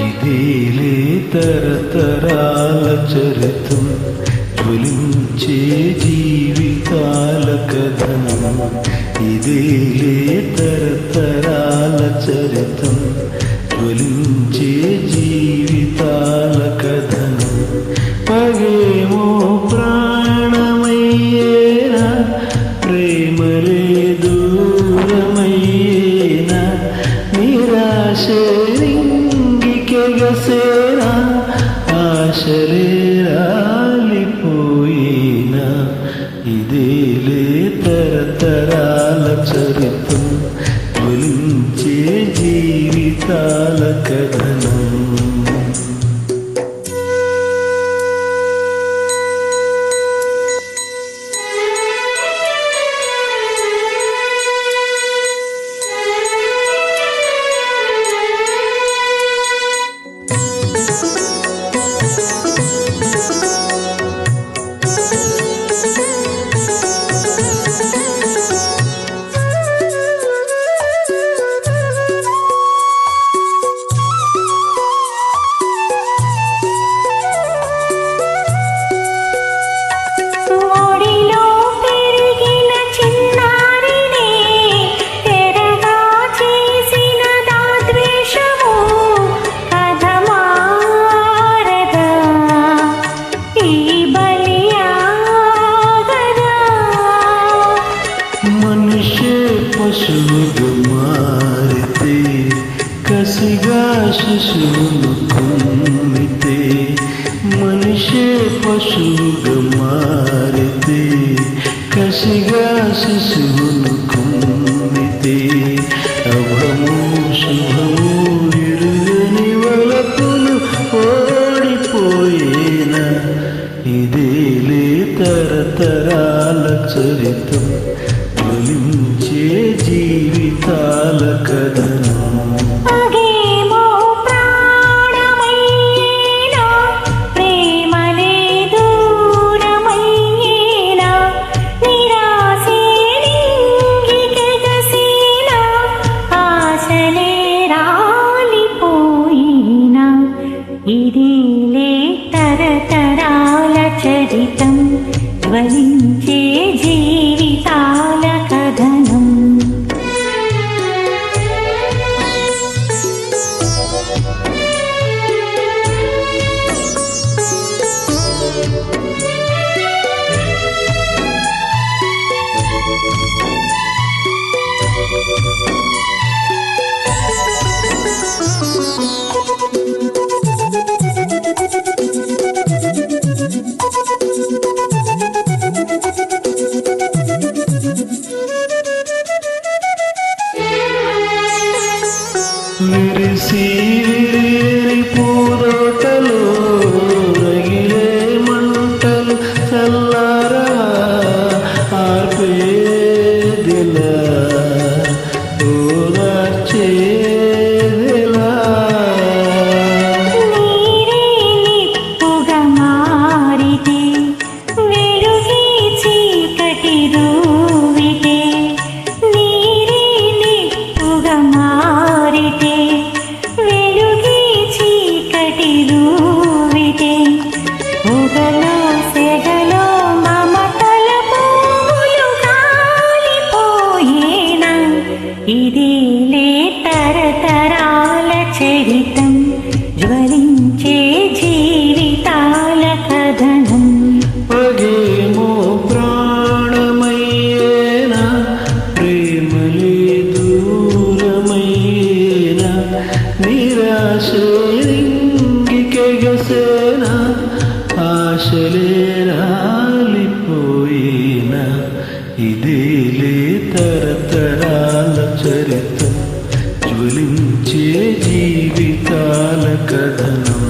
ఇదేలే తరతరాల చరితం, జ్వలించే జీవితాల కథనం. ఇదేలే తరతరాల చరితం, జ్వలించే జీవితాల కథనం. పగేమో ప్రాణమయ్యేనా, ప్రేమలే దూరమయ్యేనా, నిరాశే కెగసేనా, ఆశలే రాలిపోయినా. ఇదేలే తరతరాల చరితం, జ్వలించే జీవితాల కథనం. పశువుగా మారితే, కసిగా శిశువును కుమ్మితే. మనిషే పశువుగా మారితే, కసిగా శిశువును కుమ్మితే. అభము శుభము ఎరుగని వలపులు ఓడిపోయేనా. ఇదేలే తరతరాల చరితం, జ్వలించే జీవితాల కథనం. పగేమో ప్రాణమయ్యేనా, ప్రేమలే దూరమయ్యేనా, నిరాశే నింగికెగసేనా, ఆశలే రాలిపోయినా. ఇదేలే తరతరాల చరితం, జ్వలించే జీవితాల కథనం. విరిసి విరిరి పూదోటలో రగిలే మంటలు చల్లారా, ఆర్పేదిలా ఓదార్చేదిలా. నీరే నిప్పుగా మారితే, వెలుగే చీకటి రూవితే. నీరే నిప్పుగా మారితే, వెలుగే చీకటి రూవితే. పొగలో సెగలో మమతల పువ్వులు కాలిపోయేనా. ఇదేలే తరతరాల చరితం, జ్వలించే జీవితాల కథనం. పగేమో ప్రాణమయ్యేనా, ప్రేమలే దూరమయ్యేనా, నిరాశే రింగికెగసేనా, ఆశలే రాలిపోయినా. ఇదేలే తరతరాల చరితం, జ్వలించే జీవితాల కథనం.